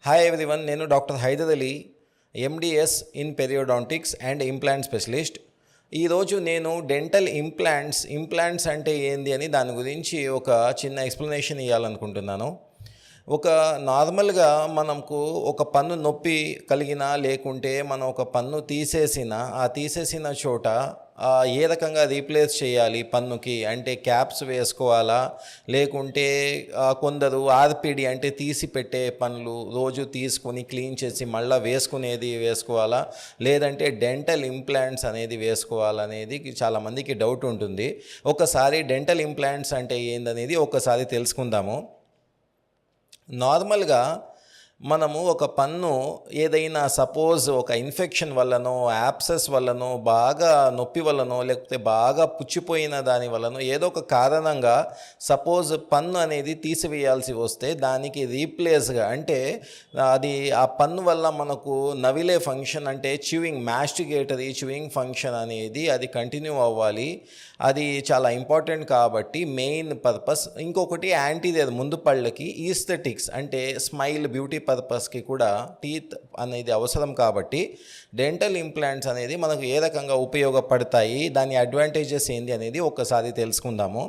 Hi everyone, నేను doctor Haider Ali, MDS in periodontics and implant specialist. ఈరోజు నేను డెంటల్ ఇంప్లాంట్స్ అంటే ఏంది అని దాని గురించి ఒక చిన్న ఎక్స్ప్లెనేషన్ ఇవ్వాలనుకుంటున్నాను. నార్మల్గా మనకు ఒక పన్ను నొప్పి కలిగినా లేకుంటే మనం ఒక పన్ను తీసేసిన చోట ఏ రకంగా రీప్లేస్ చేయాలి పన్నుకి అంటే క్యాప్స్ వేసుకోవాలా, లేకుంటే కొందరు ఆర్పిడి అంటే తీసి పెట్టే పనులు రోజు తీసుకుని క్లీన్ చేసి మళ్ళీ వేసుకునేది వేసుకోవాలా, లేదంటే డెంటల్ ఇంప్లాంట్స్ అనేది వేసుకోవాలనేది చాలామందికి డౌట్ ఉంటుంది. ఒకసారి డెంటల్ ఇంప్లాంట్స్ అంటే ఏందనేది ఒకసారి తెలుసుకుందాము. నార్మల్గా మనము ఒక పన్ను ఏదైనా సపోజ్ ఒక ఇన్ఫెక్షన్ వల్లనో, యాప్సెస్ వల్లనో, బాగా నొప్పి వల్లనో, లేకపోతే బాగా పుచ్చిపోయిన దాని వల్లనో ఏదో ఒక కారణంగా సపోజ్ పన్ను అనేది తీసివేయాల్సి వస్తే దానికి రీప్లేస్గా అంటే అది ఆ పన్ను వల్ల మనకు నవిలే ఫంక్షన్ అంటే మాస్టిగేటరీ చ్యూయింగ్ ఫంక్షన్ అనేది అది కంటిన్యూ అవ్వాలి. అది చాలా ఇంపార్టెంట్ కాబట్టి మెయిన్ పర్పస్. ఇంకొకటి యాంటీరియర్ ముందు పళ్ళకి ఈస్థెటిక్స్ అంటే స్మైల్ బ్యూటీ పర్పస్కి కూడా టీత్ అనేది అవసరం కాబట్టి డెంటల్ ఇంప్లాంట్స్ అనేది మనకు ఏ రకంగా ఉపయోగపడతాయి, దాని అడ్వాంటేజెస్ ఏంది అనేది ఒక్కసారి తెలుసుకుందాము.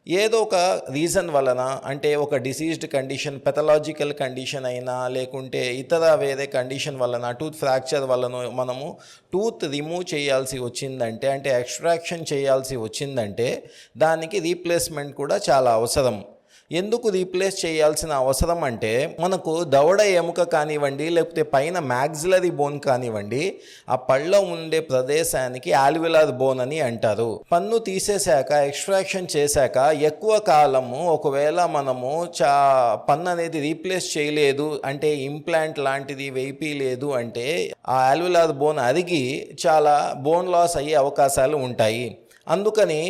ఏదో ఒక రీజన్ వలన అంటే ఒక డిసీజ్డ్ కండిషన్, పెథలాజికల్ కండిషన్ అయినా లేకుంటే ఇతర వేరే కండిషన్ వలన టూత్ ఫ్రాక్చర్ వలన మనము టూత్ రిమూవ్ చేయాల్సి వచ్చిందంటే అంటే ఎక్స్ట్రాక్షన్ చేయాల్సి వచ్చిందంటే దానికి రీప్లేస్మెంట్ కూడా చాలా అవసరం. ఎందుకు రీప్లేస్ చేయాల్సిన అవసరం అంటే మనకు దవడ ఎముక కానివ్వండి, లేకపోతే పైన మ్యాక్సిలరీ బోన్ కానివ్వండి, ఆ పళ్ళ ఉండే ప్రదేశానికి ఆల్వియలర్ బోన్ అని అంటారు. పన్ను తీసేశాక ఎక్స్ట్రాక్షన్ చేశాక ఎక్కువ కాలము ఒకవేళ మనము పన్ను అనేది రీప్లేస్ చేయలేదు అంటే ఇంప్లాంట్ లాంటిది వేయలేదు అంటే ఆ ఆల్వియలర్ బోన్ అరిగి చాలా బోన్ లాస్ అయ్యే అవకాశాలు ఉంటాయి. అందుకని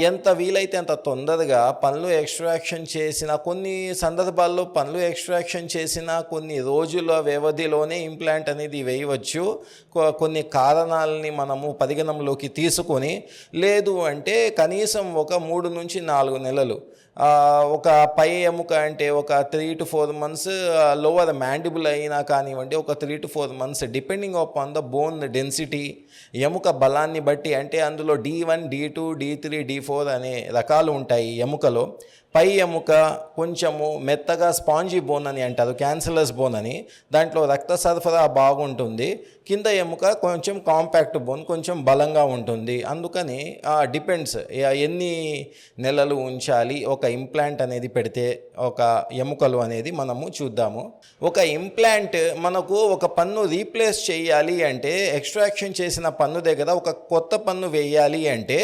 ఎంత వీలైతే అంత తొందరగా పన్ను ఎక్స్ట్రాక్షన్ చేసిన, కొన్ని సందర్భాల్లో పన్ను ఎక్స్ట్రాక్షన్ చేసిన కొన్ని రోజుల వ్యవధిలోనే ఇంప్లాంట్ అనేది వేయవచ్చు. కొన్ని కారణాలని మనము పరిగణంలోకి తీసుకొని, లేదు అంటే కనీసం ఒక 3 నుంచి 4 నెలలు ఒక పై ఎముక అంటే ఒక 3 to 4 months, లోవర్ మ్యాండిబుల్ అయినా కానివ్వండి ఒక 3 to 4 months depending on the bone density, ఎముక బలాన్ని బట్టి. అంటే అందులో D1, D2, D3, D4 అనే రకాలు ఉంటాయి ఎముకలో. పై ఎముక కొంచెము మెత్తగా స్పాంజీ బోన్ అని అంటారు, క్యాన్సలస్ బోన్ అని, దాంట్లో రక్త సరఫరా బాగుంటుంది. కింద ఎముక కొంచెం కాంపాక్ట్ బోన్, కొంచెం బలంగా ఉంటుంది. అందుకని డిపెండ్స్ ఎన్ని నెలలు ఉంచాలి ఒక ఇంప్లాంట్ అనేది పెడితే ఒక ఎముకలు అనేది మనము చూద్దాము. ఒక ఇంప్లాంట్ మనకు ఒక పన్ను రీప్లేస్ చేయాలి అంటే, ఎక్స్ట్రాక్షన్ చేసిన పన్ను దగ్గర ఒక కొత్త పన్ను వేయాలి అంటే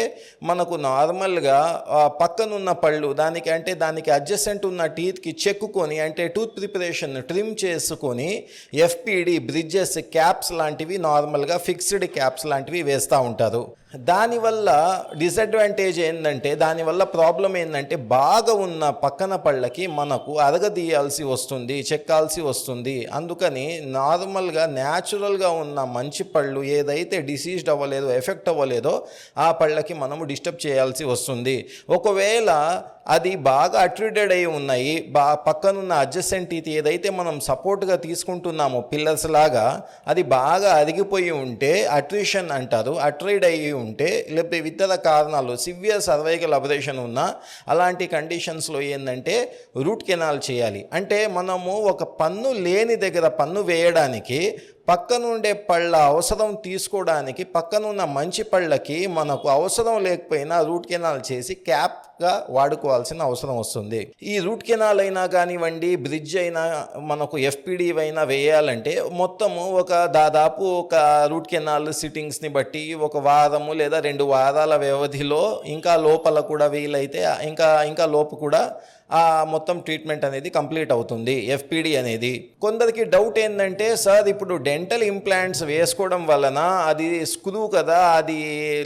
మనకు నార్మల్గా పక్కనున్న పళ్ళు దానికి అడ్జసెంట్ ఉన్న టీత్కి చెక్కుకొని అంటే టూత్ ప్రిపరేషన్ ట్రిమ్ చేసుకొని ఎఫ్పిడి బ్రిడ్జెస్ క్యాప్స్ లాంటివి, నార్మల్గా ఫిక్స్డ్ క్యాప్స్ లాంటివి వేస్తూ ఉంటారు. దానివల్ల డిసడ్వాంటేజ్ ఏంటంటే, దానివల్ల ప్రాబ్లం ఏంటంటే బాగా ఉన్న పక్కన పళ్ళకి మనకు అరగదీయాల్సి వస్తుంది, చెక్కాల్సి వస్తుంది. అందుకని నార్మల్గా న్యాచురల్గా ఉన్న మంచి పళ్ళు ఏదైతే డిసీజ్డ్ అవ్వలేదో, ఎఫెక్ట్ అవ్వలేదో ఆ పళ్ళకి మనము డిస్టర్బ్ చేయాల్సి వస్తుంది. ఒకవేళ అది బాగా అట్రిటెడ్ అయి ఉన్నాయి, పక్కనున్న అడ్జసెంట్ టీత్ ఏదైతే మనం సపోర్ట్గా తీసుకుంటున్నామో పిల్లర్స్ లాగా, అది బాగా అరిగిపోయి ఉంటే అట్రిషన్ అంటారు. అట్రైడ్ అయ్యి ఉంటే లేకపోతే ఇతర కారణాలు సివియర్ సర్వైకల్ అబరేషన్ ఉన్న అలాంటి కండిషన్స్లో ఏంటంటే రూట్ కెనాల్ చేయాలి. అంటే మనము ఒక పన్ను లేని దగ్గర పన్ను వేయడానికి పక్కనుండే పళ్ళ అవసరం తీసుకోవడానికి పక్కనున్న మంచి పళ్ళకి మనకు అవసరం లేకపోయినా రూట్ కెనాల్ చేసి క్యాప్గా వాడుకోవాల్సిన అవసరం వస్తుంది. ఈ రూట్ కెనాల్ అయినా కానివ్వండి, బ్రిడ్జ్ అయినా, మనకు ఎఫ్పిడి అయినా వేయాలంటే మొత్తము దాదాపు ఒక రూట్ కెనాల్ సిట్టింగ్స్ని బట్టి 1 వారము లేదా 2 వారాల వ్యవధిలో, ఇంకా లోపల కూడా వీలైతే ఇంకా లోపు కూడా మొత్తం ట్రీట్మెంట్ అనేది కంప్లీట్ అవుతుంది ఎఫ్పిడి అనేది. కొందరికి డౌట్ ఏంటంటే, సార్ ఇప్పుడు డెంటల్ ఇంప్లాంట్స్ వేసుకోవడం వలన అది స్క్రూ కదా, అది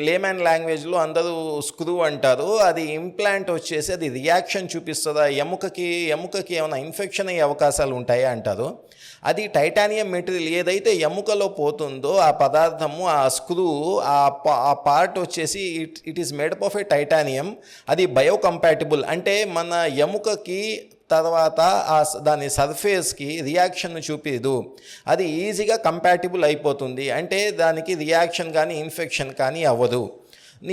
లేమన్ లాంగ్వేజ్లో అందరూ స్క్రూ అంటారు, అది ఇంప్లాంట్ వచ్చేసి అది రియాక్షన్ చూపిస్తుందా, ఎముకకి ఏమైనా ఇన్ఫెక్షన్ అయ్యే అవకాశాలు ఉంటాయా అంటారు. అది టైటానియం మెటీరియల్ ఏదైతే ఎముకలో పోతుందో ఆ పదార్థము, ఆ స్క్రూ, ఆ పార్ట్ వచ్చేసి it is made up of A titanium. అది బయోకంపాటిబుల్ అంటే మన ఎముకకి తర్వాత దాని సర్ఫేస్కి రియాక్షన్ చూపిదు. అది ఈజీగా కంపాటిబుల్ అయిపోతుంది. అంటే దానికి రియాక్షన్ కానీ ఇన్ఫెక్షన్ కానీ అవ్వదు.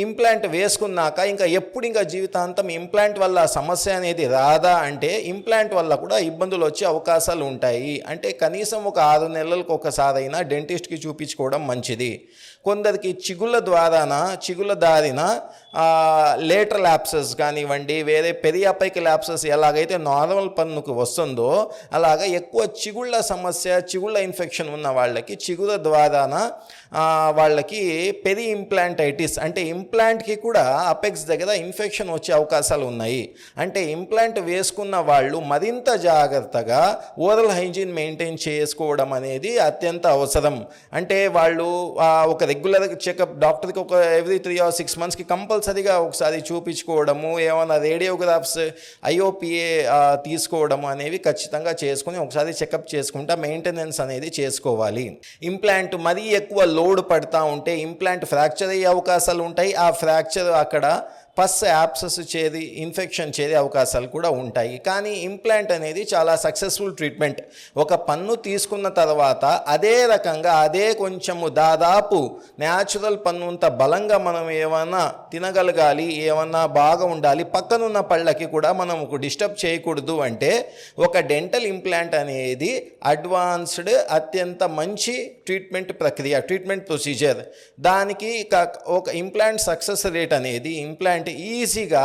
ఇంప్లాంట్ వేసుకున్నాక ఇంకా జీవితాంతం ఇంప్లాంట్ వల్ల సమస్య అనేది రాదా అంటే ఇంప్లాంట్ వల్ల కూడా ఇబ్బందులు వచ్చే అవకాశాలు ఉంటాయి. అంటే కనీసం ఒక 6 నెలలకు ఒకసారైనా డెంటిస్ట్కి చూపించుకోవడం మంచిది. కొందరికి చిగుళ్ళ దారిన లేటరల్ ల్యాప్సెస్ కానివ్వండి, వేరే పెరియాపైక్ ల్యాప్సెస్ ఎలాగైతే నార్మల్ పన్నుకు వస్తుందో అలాగా ఎక్కువ చిగుళ్ళ ఇన్ఫెక్షన్ ఉన్న వాళ్ళకి చిగుళ్ళ ద్వారాన వాళ్ళకి పెరి ఇంప్లాంటైటిస్ అంటే ఇంప్లాంట్కి కూడా అపెక్స్ దగ్గర ఇన్ఫెక్షన్ వచ్చే అవకాశాలు ఉన్నాయి. అంటే ఇంప్లాంట్ వేసుకున్న వాళ్ళు మరింత జాగ్రత్తగా ఓరల్ హైజీన్ మెయింటైన్ చేసుకోవడం అనేది అత్యంత అవసరం. అంటే వాళ్ళు ఒక రెగ్యులర్ చెకప్ డాక్టర్కి ఒక ఎవ్రీ 3 or 6 monthsకి కంపల్సరీగా ఒకసారి చూపించుకోవడము, ఏమైనా రేడియోగ్రాఫ్స్ IOPA తీసుకోవడము అనేవి ఖచ్చితంగా చేసుకుని ఒకసారి చెకప్ చేసుకుంటా మెయింటెనెన్స్ అనేది చేసుకోవాలి. ఇంప్లాంట్ మరీ ఎక్కువ లోడ్ పడతా ఉంటే ఇంప్లాంట్ ఫ్రాక్చర్ అయ్యే అవకాశాలు ఉంటాయి. ఆ ఫ్రాక్చర్ అక్కడ పస్ యాప్సెస్ ఇన్ఫెక్షన్ చేరే అవకాశాలు కూడా ఉంటాయి. కానీ ఇంప్లాంట్ అనేది చాలా సక్సెస్ఫుల్ ట్రీట్మెంట్. ఒక పన్ను తీసుకున్న తర్వాత అదే రకంగా కొంచెము దాదాపు న్యాచురల్ పన్నుంత బలంగా మనం ఏమన్నా తినగలగాలి, ఏమన్నా బాగా ఉండాలి, పక్కనున్న పళ్ళకి కూడా మనం డిస్టర్బ్ చేయకూడదు అంటే ఒక డెంటల్ ఇంప్లాంట్ అనేది అడ్వాన్స్డ్ అత్యంత మంచి ట్రీట్మెంట్ ప్రొసీజర్. దానికి ఒక ఇంప్లాంట్ సక్సెస్ రేట్ అనేది ఇంప్లాంట్ ఈజీగా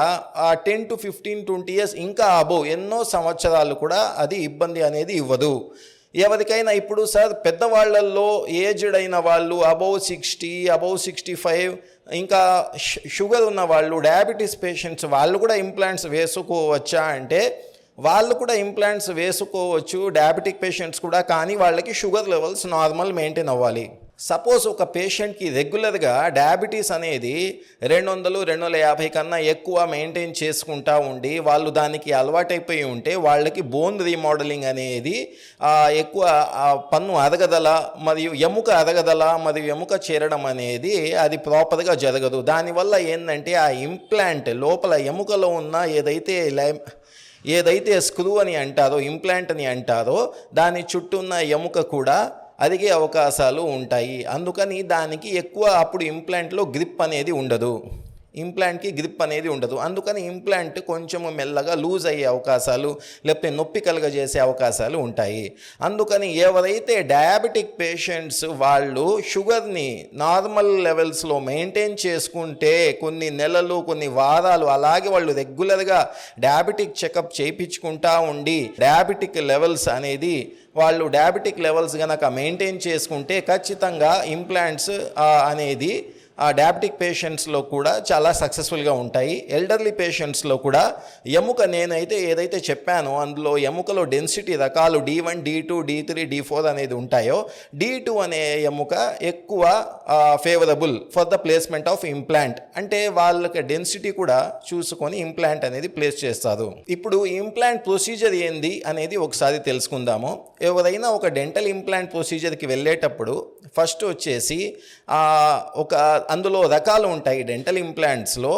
10 to 15, 20 years ఇంకా అబోవ్ ఎన్నో సంవత్సరాలు కూడా అది ఇబ్బంది అనేది ఇవ్వదు. ఎవరికైనా ఇప్పుడు సార్ పెద్దవాళ్లలో ఏజ్డ్ అయిన వాళ్ళు అబోవ్ 60, అబోవ్ 65 ఇంకా షుగర్ ఉన్న వాళ్ళు, డయాబెటీస్ పేషెంట్స్ వాళ్ళు కూడా ఇంప్లాంట్స్ వేసుకోవచ్చా అంటే వాళ్ళు కూడా ఇంప్లాంట్స్ వేసుకోవచ్చు, డయాబెటిక్ పేషెంట్స్ కూడా. కానీ వాళ్ళకి షుగర్ లెవెల్స్ నార్మల్ మెయింటైన్ అవ్వాలి. సపోజ్ ఒక పేషెంట్కి రెగ్యులర్గా డయాబెటీస్ అనేది 200-250 కన్నా ఎక్కువ మెయింటైన్ చేసుకుంటా ఉండి వాళ్ళు దానికి అలవాటైపోయి ఉంటే వాళ్ళకి బోన్ రీమోడలింగ్ అనేది ఎక్కువ పన్ను అరగదల మరియు ఎముక చేరడం అనేది అది ప్రాపర్గా జరగదు. దానివల్ల ఏంటంటే ఆ ఇంప్లాంట్ లోపల ఎముకలో ఉన్న ఏదైతే స్క్రూ అని అంటారో, ఇంప్లాంట్ అని అంటారో, దాని చుట్టూ ఉన్న ఎముక కూడా అదిగే అవకాశాలు ఉంటాయి. అందుకని దానికి ఎక్కువ అప్పుడు ఇంప్లాంట్లో గ్రిప్ అనేది ఉండదు. అందుకని ఇంప్లాంట్ కొంచెము మెల్లగా లూజ్ అయ్యే అవకాశాలు, లేకపోతే నొప్పి కలుగజేసే అవకాశాలు ఉంటాయి. అందుకని ఎవరైతే డయాబెటిక్ పేషెంట్స్ వాళ్ళు షుగర్ని నార్మల్ లెవెల్స్లో మెయింటైన్ చేసుకుంటే కొన్ని నెలలు, కొన్ని వారాలు అలాగే వాళ్ళు రెగ్యులర్గా డయాబెటిక్ చెకప్ చేయించుకుంటా ఉండి డయాబెటిక్ లెవెల్స్ గనక మెయింటైన్ చేసుకుంటే ఖచ్చితంగా ఇంప్లాంట్స్ అనేది డయాబెటిక్ పేషెంట్స్లో కూడా చాలా సక్సెస్ఫుల్గా ఉంటాయి. ఎల్డర్లీ పేషెంట్స్లో కూడా నేనైతే ఏదైతే చెప్పానో అందులో ఎముకలో డెన్సిటీ రకాలు D1, D2, D3, D4 అనేది ఉంటాయో D2 అనే ఎముక ఎక్కువ favourable for the placement of implant. అంటే వాళ్ళకి డెన్సిటీ కూడా చూసుకొని ఇంప్లాంట్ అనేది ప్లేస్ చేస్తారు. ఇప్పుడు ఇంప్లాంట్ ప్రొసీజర్ ఏంది అనేది ఒకసారి తెలుసుకుందాము. ఎవరైనా ఒక డెంటల్ ఇంప్లాంట్ ప్రొసీజర్కి వెళ్ళేటప్పుడు ఫస్ట్ వచ్చేసి అందులో రకాలు ఉంటాయి. డెంటల్ ఇంప్లాంట్స్లో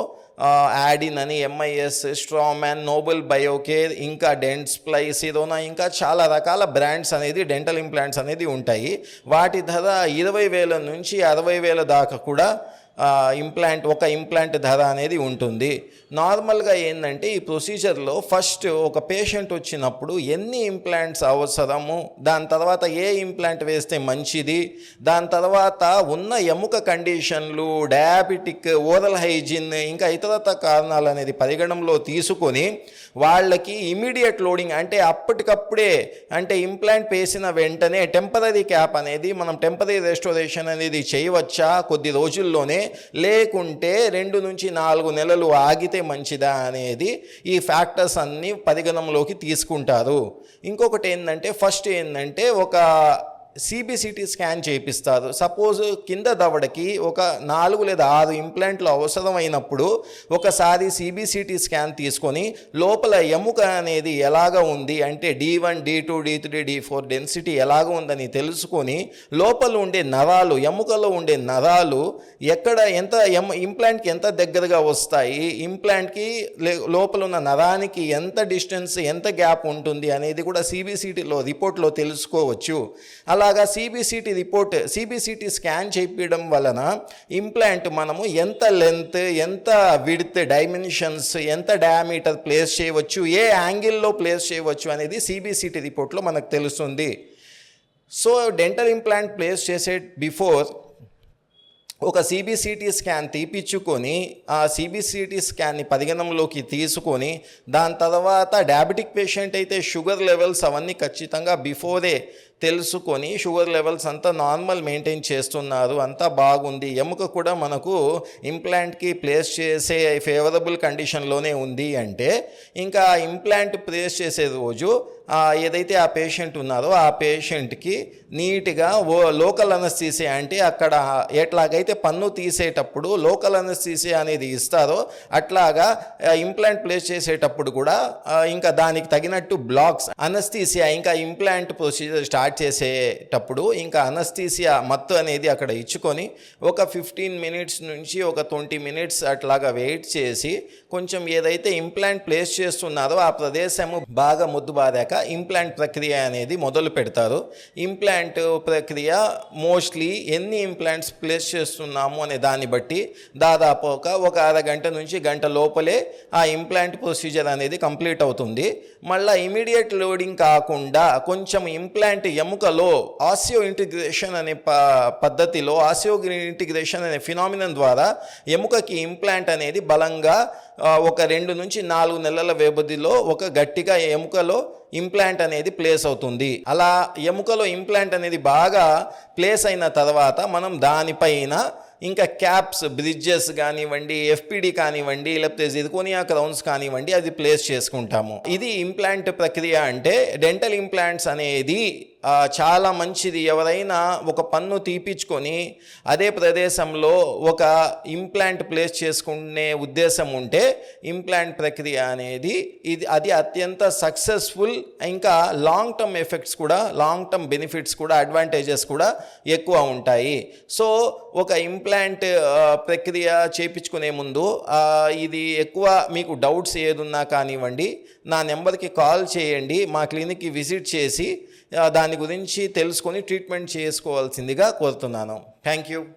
యాడిన్ అని, MIS, స్ట్రామాన్, నోబెల్ బయోకేర్, ఇంకా డెంట్స్ప్లై, సిరోనా, ఇంకా చాలా రకాల బ్రాండ్స్ అనేది డెంటల్ ఇంప్లాంట్స్ అనేది ఉంటాయి. వాటి ధర 20,000 నుంచి 60,000 దాకా కూడా ఒక ఇంప్లాంట్ ధర అనేది ఉంటుంది. నార్మల్గా ఏంటంటే ఈ ప్రొసీజర్లో ఫస్ట్ ఒక పేషెంట్ వచ్చినప్పుడు ఎన్ని ఇంప్లాంట్స్ అవసరము, దాని తర్వాత ఏ ఇంప్లాంట్ వేస్తే మంచిది, దాని తర్వాత ఉన్న ఎముక కండిషన్లు, డయాబెటిక్, ఓరల్ హైజీన్, ఇంకా ఇతరత కారణాలు అనేది పరిగణనలో తీసుకొని వాళ్ళకి ఇమీడియట్ లోడింగ్ అంటే అప్పటికప్పుడే, అంటే ఇంప్లాంట్ వేసిన వెంటనే టెంపరీ క్యాప్ అనేది మనం టెంపరీ రెస్టోరేషన్ అనేది చేయవచ్చా కొద్ది రోజుల్లోనే, లేకుంటే 2 నుంచి 4 నెలలు ఆగితే మంచిదా అనేది ఈ ఫ్యాక్టర్స్ అన్నీ పరిగణనలోకి తీసుకుంటారు. ఇంకొకటి ఏంటంటే ఫస్ట్ ఒక సిబిసిటీ స్కాన్ చేపిస్తారు. సపోజ్ కింద దవడకి ఒక 4 లేదా 6 ఇంప్లాంట్లు అవసరమైనప్పుడు ఒకసారి సిబిసిటీ స్కాన్ తీసుకొని లోపల ఎముక అనేది ఎలాగ ఉంది అంటే D1, D2, D3, D4 density ఎలాగ ఉందని తెలుసుకొని లోపల ఉండే నరాలు, ఎముకలో ఉండే నరాలు ఎక్కడ ఎంత ఇంప్లాంట్కి ఎంత దగ్గరగా వస్తాయి, ఇంప్లాంట్కి లోపల ఉన్న నరానికి ఎంత డిస్టెన్స్, ఎంత గ్యాప్ ఉంటుంది అనేది కూడా సిబిసిటీలో రిపోర్ట్లో తెలుసుకోవచ్చు. అలాగా సిబిసిటీ స్కాన్ చేయించడం వలన ఇంప్లాంట్ మనము ఎంత లెంత్, ఎంత విడ్త్, డైమెన్షన్స్, ఎంత డయామీటర్ ప్లేస్ చేయవచ్చు, ఏ యాంగిల్లో ప్లేస్ చేయవచ్చు అనేది సిబిసిటీ రిపోర్ట్లో మనకు తెలుస్తుంది. సో డెంటల్ ఇంప్లాంట్ ప్లేస్ చేసే బిఫోర్ ఒక సిబిసిటీ స్కాన్ తీపిచ్చుకొని ఆ సిబిసిటీ స్కాన్ని పరిగణనలోకి తీసుకొని దాని తర్వాత డయాబెటిక్ పేషెంట్ అయితే షుగర్ లెవెల్స్ అవన్నీ ఖచ్చితంగా బిఫోరే తెలుసుకొని షుగర్ లెవెల్స్ అంతా నార్మల్ మెయింటైన్ చేస్తున్నారు, అంతా బాగుంది, ఎముక కూడా మనకు ఇంప్లాంట్కి ప్లేస్ చేసే ఫేవరబుల్ కండిషన్లోనే ఉంది అంటే ఇంకా ఇంప్లాంట్ ప్లేస్ చేసే రోజు ఏదైతే ఆ పేషెంట్ ఉన్నారో ఆ పేషెంట్కి నీట్గా లోకల్ అనస్థీసియా అంటే అక్కడ ఎట్లాగైతే పన్ను తీసేటప్పుడు లోకల్ అనస్థీసియా అనేది ఇస్తారో అట్లాగా ఇంప్లాంట్ ప్లేస్ చేసేటప్పుడు కూడా ఇంకా దానికి తగినట్టు బ్లాక్స్ అనస్థీసియా ఇంకా ఇంప్లాంట్ ప్రొసీజర్ స్టార్ట్ చేసేటప్పుడు ఇంకా అనస్థీసియా మత్తు అనేది అక్కడ ఇచ్చుకొని ఒక 15 మినిట్స్ నుంచి ఒక 20 మినిట్స్ అట్లాగా వెయిట్ చేసి కొంచెం ఏదైతే ఇంప్లాంట్ ప్లేస్ చేస్తున్నారో ఆ ప్రదేశము బాగా ముద్దుబారాక ఇంప్లాంట్ ప్రక్రియ అనేది మొదలు పెడతారు. ఇంప్లాంట్ ప్రక్రియ మోస్ట్లీ ఎన్ని ఇంప్లాంట్స్ ప్లేస్ చేస్తున్నాము అనే దాన్ని బట్టి దాదాపు ఒక అరగంట నుంచి గంట లోపలే ఆ ఇంప్లాంట్ ప్రొసీజర్ అనేది కంప్లీట్ అవుతుంది. మళ్ళీ ఇమీడియట్ లోడింగ్ కాకుండా కొంచెం ఇంప్లాంట్ ఎముకలో ఆసియో ఇంటిగ్రేషన్ అనే పద్ధతిలో ఆసియో ఇంటిగ్రేషన్ అనే ఫినామినన్ ద్వారా ఎముకకి ఇంప్లాంట్ అనేది బలంగా ఒక 2 నుంచి 4 నెలల వ్యవధిలో ఒక గట్టిగా ఎముకలో ఇంప్లాంట్ అనేది ప్లేస్ అవుతుంది. అలా ఎముకలో ఇంప్లాంట్ అనేది బాగా ప్లేస్ అయిన తర్వాత మనం దానిపైన ఇంకా క్యాప్స్, బ్రిడ్జెస్ కానివ్వండి, ఎఫ్పిడి కానివ్వండి, లేకపోతే జిర్కోనియా క్రౌన్స్ కానివ్వండి అది ప్లేస్ చేసుకుంటాము. ఇది ఇంప్లాంట్ ప్రక్రియ. అంటే డెంటల్ ఇంప్లాంట్స్ అనేది చాలా మంచిది. ఎవరైనా ఒక పన్ను తీపించుకొని అదే ప్రదేశంలో ఒక ఇంప్లాంట్ ప్లేస్ చేసుకునే ఉద్దేశం ఉంటే ఇంప్లాంట్ ప్రక్రియ అనేది అది అత్యంత సక్సెస్ఫుల్. ఇంకా లాంగ్ టర్మ్ ఎఫెక్ట్స్ కూడా, లాంగ్ టర్మ్ బెనిఫిట్స్ కూడా, అడ్వాంటేజెస్ కూడా ఎక్కువ ఉంటాయి. సో ఒక ఇంప్లాంట్ ప్రక్రియ చేయించుకునే ముందు ఇది ఎక్కువ మీకు డౌట్స్ ఏదున్నా కానివ్వండి నా నెంబర్కి కాల్ చేయండి, మా క్లినిక్కి విజిట్ చేసి దాని గురించి తెలుసుకొని ట్రీట్మెంట్ చేసుకోవాల్సిందిగా కోరుతున్నాను. Thank you.